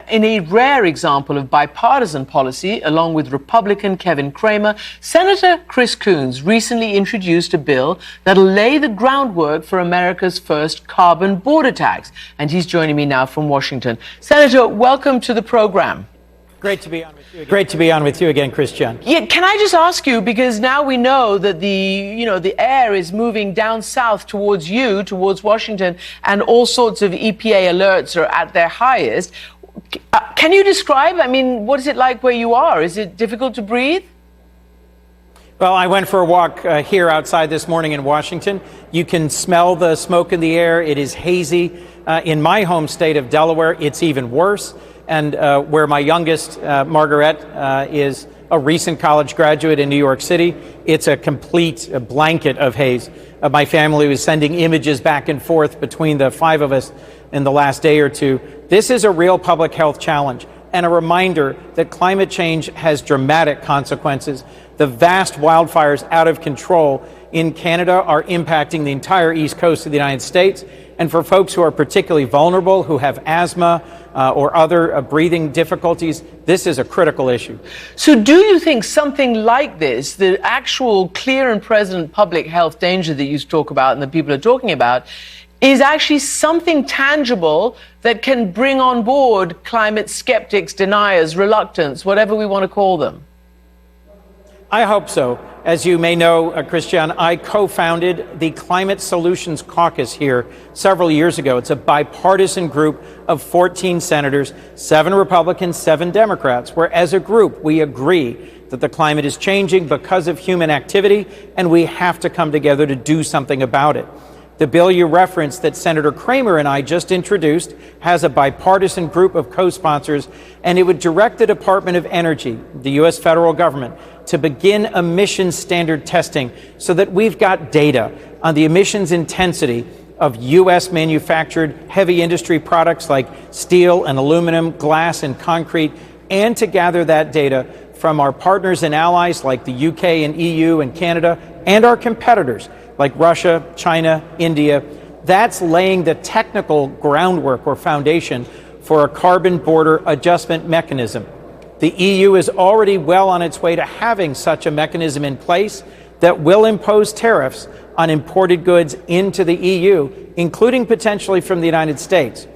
in a rare example of bipartisan policy, along with Republican Kevin Cramer, Senator Chris Coons recently introduced a bill that'll lay the groundwork for America's first carbon border tax. And he's joining me now from Washington. Senator, welcome to the program. Great to be on with you again. Great to be on with you again, Christiane. Yeah, can I just ask you, because now we know that the air is moving down south towards you, towards Washington, and all sorts of EPA alerts are at their highest. Can you describe, what is it like where you are? Is it difficult to breathe? Well, I went for a walk here outside this morning in Washington. You can smell the smoke in the air. It is hazy. In my home state of Delaware, it's even worse. And where my youngest, Margaret, is a recent college graduate in New York City, it's a complete blanket of haze. My family was sending images back and forth between the five of us in the last day or two. This is a real public health challenge and a reminder that climate change has dramatic consequences. The vast wildfires out of control in Canada are impacting the entire east coast of the United States. And for folks who are particularly vulnerable, who have asthma or other breathing difficulties, this is a critical issue. So do you think something like this, the actual clear and present public health danger that you talk about and that people are talking about, is actually something tangible that can bring on board climate skeptics, deniers, reluctants, whatever we want to call them? I hope so. As you may know, Christiane, I co-founded the Climate Solutions Caucus here several years ago. It's a bipartisan group of 14 senators, 7 Republicans, 7 Democrats, where as a group we agree that the climate is changing because of human activity and we have to come together to do something about it. The bill you referenced that Senator Cramer and I just introduced has a bipartisan group of co-sponsors, and it would direct the Department of Energy, the U.S. federal government, to begin emissions standard testing so that we've got data on the emissions intensity of U.S. manufactured heavy industry products like steel and aluminum, glass and concrete, and to gather that data from our partners and allies like the UK and EU and Canada, and our competitors like Russia, China, India. That's laying the technical groundwork or foundation for a carbon border adjustment mechanism. The EU is already well on its way to having such a mechanism in place that will impose tariffs on imported goods into the EU, including potentially from the United States.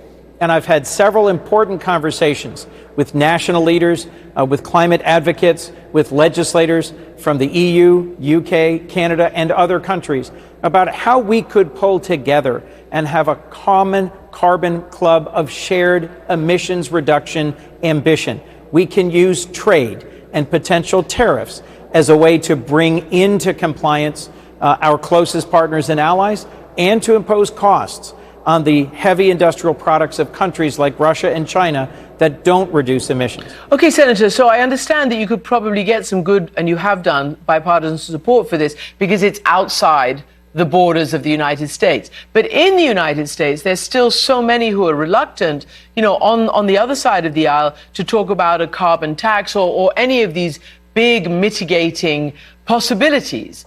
And I've had several important conversations with national leaders, with climate advocates, with legislators from the EU, UK, Canada, and other countries about how we could pull together and have a common carbon club of shared emissions reduction ambition. We can use trade and potential tariffs as a way to bring into compliance our closest partners and allies, and to impose costs on the heavy industrial products of countries like Russia and China that don't reduce emissions. Okay, Senator, so I understand that you could probably get some good, and you have done, bipartisan support for this because it's outside the borders of the United States. But in the United States, there's still so many who are reluctant, on the other side of the aisle to talk about a carbon tax or any of these big mitigating possibilities.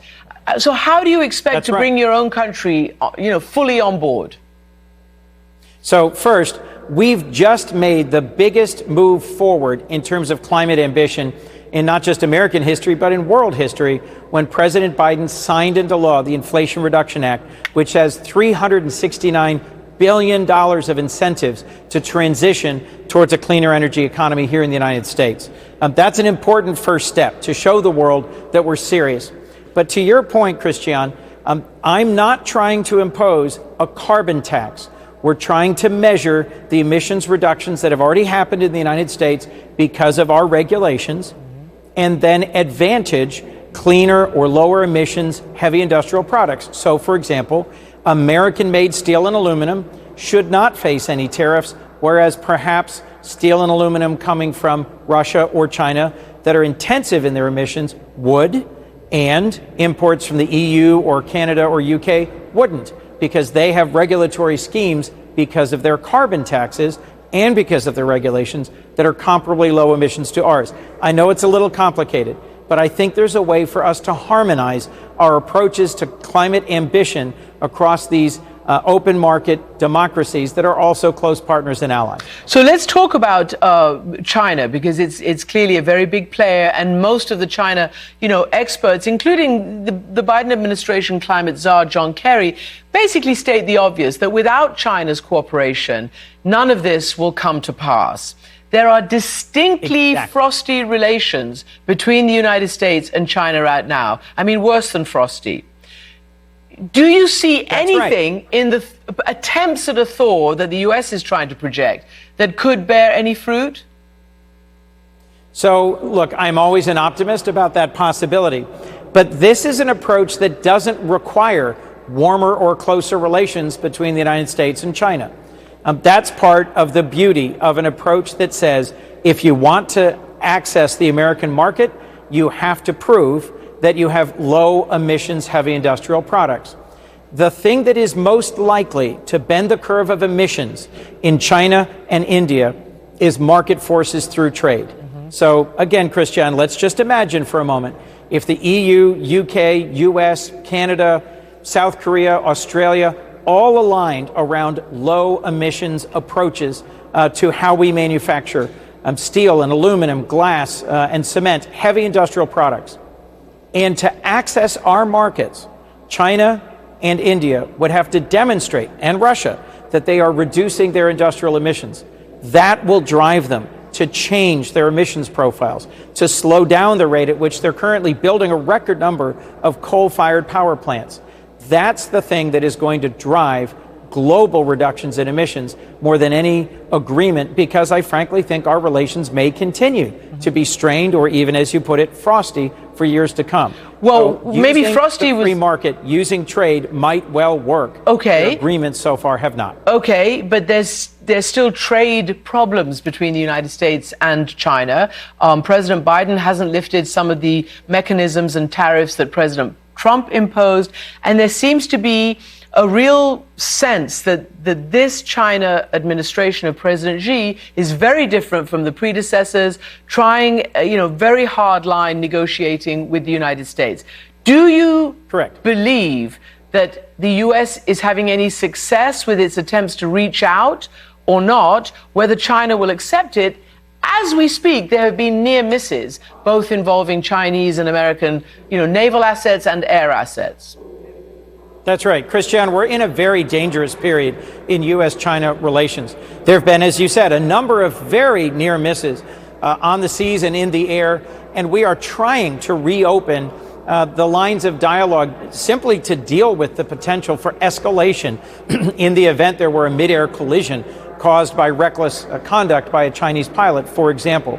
So how do you expect to bring your own country, fully on board? So first, we've just made the biggest move forward in terms of climate ambition in not just American history, but in world history, when President Biden signed into law the Inflation Reduction Act, which has $369 billion of incentives to transition towards a cleaner energy economy here in the United States. That's an important first step to show the world that we're serious. But to your point, Christiane, I'm not trying to impose a carbon tax. We're trying to measure the emissions reductions that have already happened in the United States because of our regulations, and then advantage cleaner or lower emissions heavy industrial products. So, for example, American-made steel and aluminum should not face any tariffs, whereas perhaps steel and aluminum coming from Russia or China that are intensive in their emissions would, and imports from the EU or Canada or UK wouldn't, because they have regulatory schemes because of their carbon taxes and because of their regulations that are comparably low emissions to ours. I know it's a little complicated, but I think there's a way for us to harmonize our approaches to climate ambition across these open market democracies that are also close partners and allies. So let's talk about China, because it's clearly a very big player, and most of the China, experts, including the Biden administration climate czar John Kerry, basically state the obvious, that without China's cooperation, none of this will come to pass. There are distinctly frosty relations between the United States and China right now. I mean, worse than frosty. Do you see anything in the attempts at a thaw that the U.S. is trying to project that could bear any fruit? So, look, I'm always an optimist about that possibility. But this is an approach that doesn't require warmer or closer relations between the United States and China. That's part of the beauty of an approach that says, if you want to access the American market, you have to prove that you have low emissions heavy industrial products. The thing that is most likely to bend the curve of emissions in China and India is market forces through trade. So again, Christiane, let's just imagine for a moment, if the EU, UK, US, Canada, South Korea, Australia, all aligned around low emissions approaches to how we manufacture steel and aluminum, glass and cement, heavy industrial products. And to access our markets, China and India would have to demonstrate, and Russia, that they are reducing their industrial emissions. That will drive them to change their emissions profiles, to slow down the rate at which they're currently building a record number of coal-fired power plants. That's the thing that is going to drive global reductions in emissions more than any agreement, because I frankly think our relations may continue to be strained, or even, as you put it, frosty for years to come. Well, so maybe frosty was... free market, using trade might well work. Okay. The agreements so far have not. Okay, but there's still trade problems between the United States and China. President Biden hasn't lifted some of the mechanisms and tariffs that President Trump imposed, and there seems to be a real sense that this China administration of President Xi is very different from the predecessors, trying, very hard line negotiating with the United States. Do you believe that the U.S. is having any success with its attempts to reach out or not? Whether China will accept it? As we speak, there have been near misses, both involving Chinese and American, naval assets and air assets. That's right. Christiane, we're in a very dangerous period in U.S.-China relations. There have been, as you said, a number of very near misses on the seas and in the air, and we are trying to reopen the lines of dialogue simply to deal with the potential for escalation in the event there were a mid-air collision caused by reckless conduct by a Chinese pilot, for example.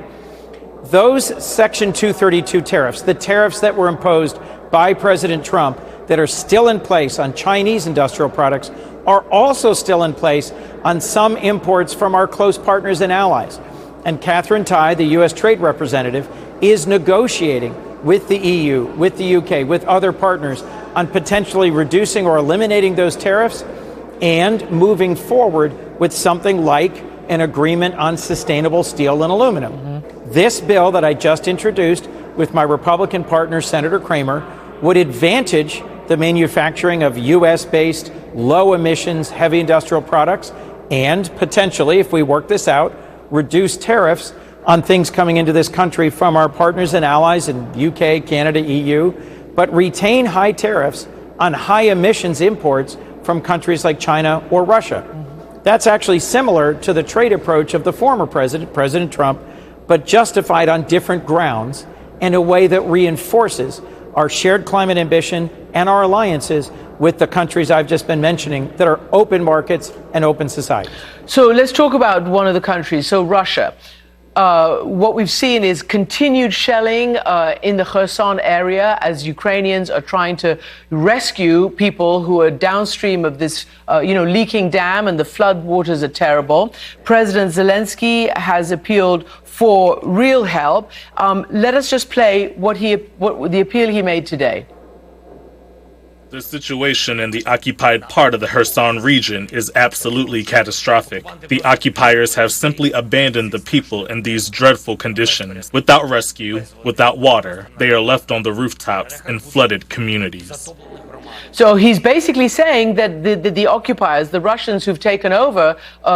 Those Section 232 tariffs, the tariffs that were imposed by President Trump that are still in place on Chinese industrial products, are also still in place on some imports from our close partners and allies. And Catherine Tai, the U.S. Trade Representative, is negotiating with the EU, with the UK, with other partners on potentially reducing or eliminating those tariffs and moving forward with something like an agreement on sustainable steel and aluminum. This bill that I just introduced with my Republican partner, Senator Kramer, would advantage the manufacturing of U.S.-based, low-emissions, heavy industrial products, and potentially, if we work this out, reduce tariffs on things coming into this country from our partners and allies in UK, Canada, EU, but retain high tariffs on high-emissions imports from countries like China or Russia. That's actually similar to the trade approach of the former president, President Trump, but justified on different grounds in a way that reinforces our shared climate ambition and our alliances with the countries I've just been mentioning that are open markets and open societies. So let's talk about one of the countries, so Russia. What we've seen is continued shelling in the Kherson area as Ukrainians are trying to rescue people who are downstream of this, leaking dam, and the flood waters are terrible. President Zelensky has appealed for real help. Let us just play what the appeal he made today. The situation in the occupied part of the Kherson region is absolutely catastrophic. The occupiers have simply abandoned the people in these dreadful conditions. Without rescue, without water, they are left on the rooftops in flooded communities. So he's basically saying that the occupiers, the Russians who've taken over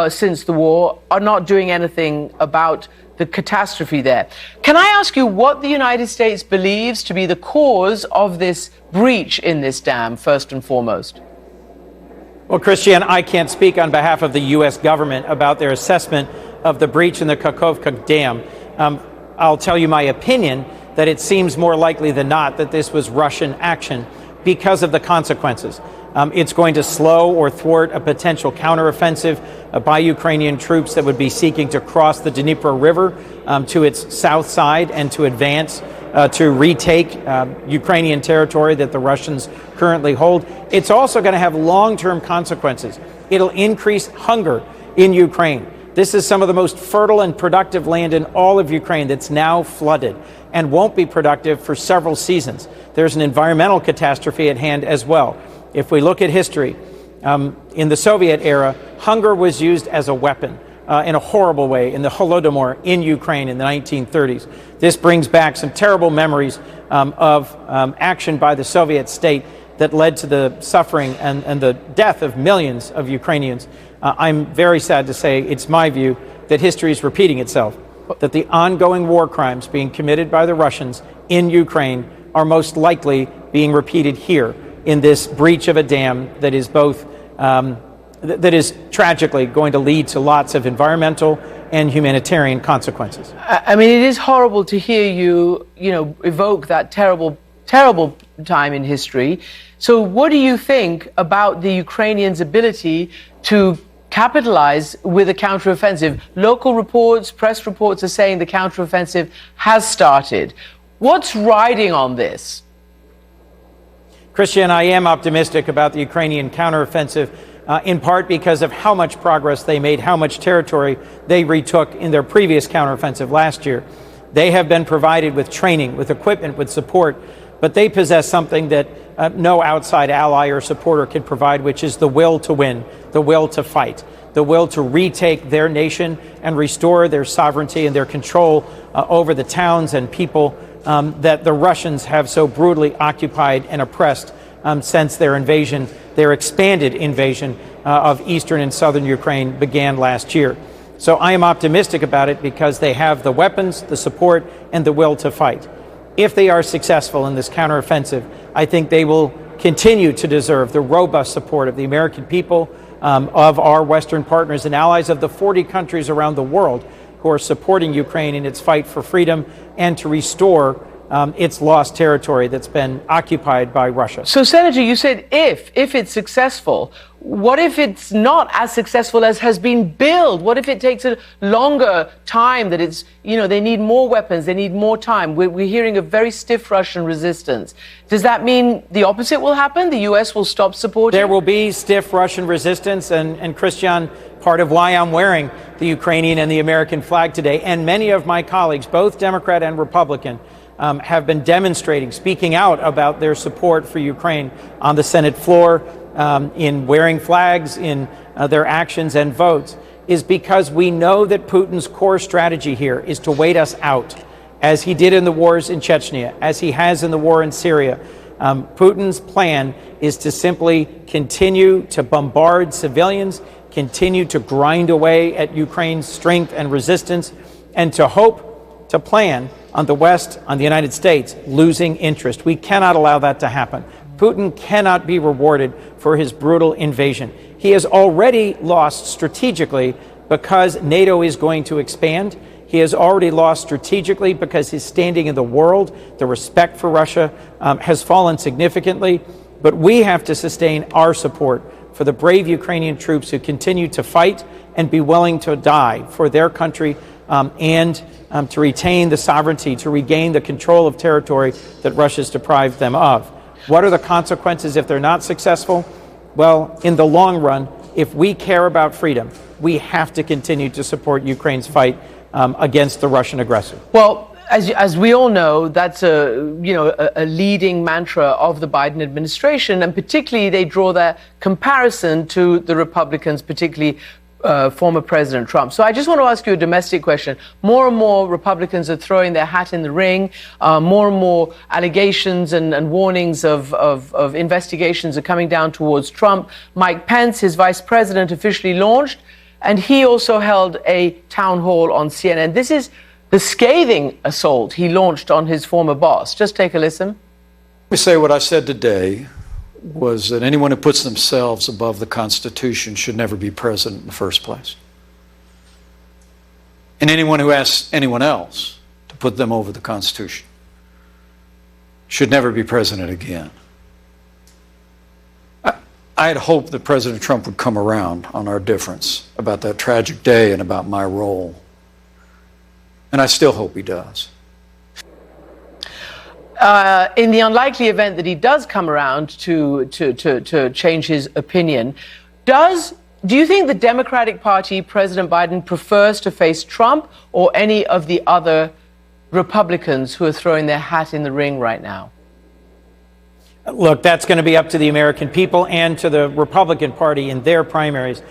since the war, are not doing anything about the catastrophe there. Can I ask you what the United States believes to be the cause of this breach in this dam, first and foremost? Well, Christiane, I can't speak on behalf of the U.S. government about their assessment of the breach in the Kakhovka Dam. I'll tell you my opinion that it seems more likely than not that this was Russian action because of the consequences. It's going to slow or thwart a potential counteroffensive by Ukrainian troops that would be seeking to cross the Dnieper River to its south side and to advance to retake Ukrainian territory that the Russians currently hold. It's also going to have long-term consequences. It'll increase hunger in Ukraine. This is some of the most fertile and productive land in all of Ukraine that's now flooded and won't be productive for several seasons. There's an environmental catastrophe at hand as well. If we look at history, in the Soviet era, hunger was used as a weapon in a horrible way in the Holodomor in Ukraine in the 1930s. This brings back some terrible memories of action by the Soviet state that led to the suffering and the death of millions of Ukrainians. I'm very sad to say it's my view that history is repeating itself, that the ongoing war crimes being committed by the Russians in Ukraine are most likely being repeated here in this breach of a dam that is both that is tragically going to lead to lots of environmental and humanitarian consequences. I mean, it is horrible to hear you, evoke that terrible time in history. So what do you think about the Ukrainians' ability to capitalize with a counteroffensive? Local reports, press reports are saying the counteroffensive has started. What's riding on this? Christiane, I am optimistic about the Ukrainian counteroffensive, in part because of how much progress they made, how much territory they retook in their previous counteroffensive last year. They have been provided with training, with equipment, with support, but they possess something that no outside ally or supporter can provide, which is the will to win, the will to fight, the will to retake their nation and restore their sovereignty and their control over the towns and people that the Russians have so brutally occupied and oppressed since their invasion, their expanded invasion of eastern and southern Ukraine began last year. So I am optimistic about it because they have the weapons, the support, and the will to fight. If they are successful in this counteroffensive, I think they will continue to deserve the robust support of the American people, of our Western partners and allies, of the 40 countries around the world who are supporting Ukraine in its fight for freedom and to restore its lost territory that's been occupied by Russia. So, Senator, you said if it's successful. What if it's not as successful as has been billed? What if it takes a longer time, that it's, they need more weapons, they need more time? We're hearing a very stiff Russian resistance. Does that mean the opposite will happen? The U.S. will stop supporting? There will be stiff Russian resistance, and Christiane, part of why I'm wearing the Ukrainian and the American flag today, and many of my colleagues, both Democrat and Republican, have been demonstrating, speaking out about their support for Ukraine on the Senate floor, in wearing flags, in their actions and votes, is because we know that Putin's core strategy here is to wait us out, as he did in the wars in Chechnya, as he has in the war in Syria. Putin's plan is to simply continue to bombard civilians, continue to grind away at Ukraine's strength and resistance, and to hope, to plan on the West, on the United States, losing interest. We cannot allow that to happen. Putin cannot be rewarded for his brutal invasion. He has already lost strategically because NATO is going to expand. He has already lost strategically because his standing in the world, the respect for Russia, has fallen significantly. But we have to sustain our support for the brave Ukrainian troops who continue to fight and be willing to die for their country, and to retain the sovereignty, to regain the control of territory that Russia's deprived them of. What are the consequences if they're not successful? Well, in the long run, if we care about freedom, we have to continue to support Ukraine's fight against the Russian aggressor. Well, as we all know, that's a leading mantra of the Biden administration, and particularly they draw their comparison to the Republicans, particularly former President Trump. So I just want to ask you a domestic question. More and more Republicans are throwing their hat in the ring. More and more allegations and warnings of investigations are coming down towards Trump. Mike Pence, his vice president, officially launched, and he also held a town hall on CNN. This is the scathing assault he launched on his former boss. Just take a listen. Let me say what I said today was that anyone who puts themselves above the Constitution should never be president in the first place. And anyone who asks anyone else to put them over the Constitution should never be president again. I had hoped that President Trump would come around on our difference about that tragic day and about my role. And I still hope he does. In the unlikely event that he does come around to change his opinion, do you think the Democratic Party, President Biden, prefers to face Trump or any of the other Republicans who are throwing their hat in the ring right now? Look, that's going to be up to the American people and to the Republican Party in their primaries.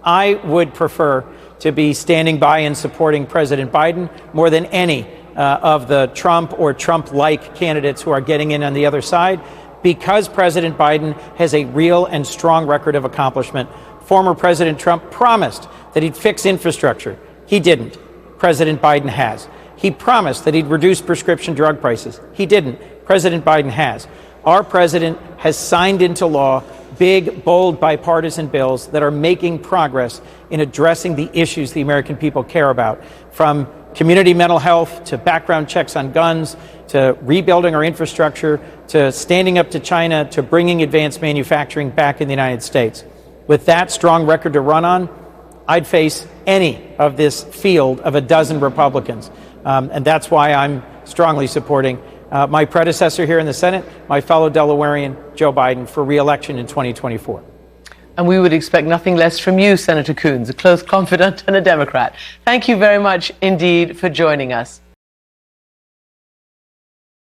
I would prefer to be standing by and supporting President Biden more than any of the Trump or Trump-like candidates who are getting in on the other side, because President Biden has a real and strong record of accomplishment. Former President Trump promised that he'd fix infrastructure. He didn't. President Biden has. He promised that he'd reduce prescription drug prices. He didn't. President Biden has. Our president has signed into law big, bold, bipartisan bills that are making progress in addressing the issues the American people care about, from community mental health to background checks on guns, to rebuilding our infrastructure, to standing up to China, to bringing advanced manufacturing back in the United States. With that strong record to run on, I'd face any of this field of a dozen Republicans. And that's why I'm strongly supporting my predecessor here in the Senate, my fellow Delawarean, Joe Biden, for re-election in 2024. And we would expect nothing less from you, Senator Coons, a close confidant and a Democrat. Thank you very much indeed for joining us.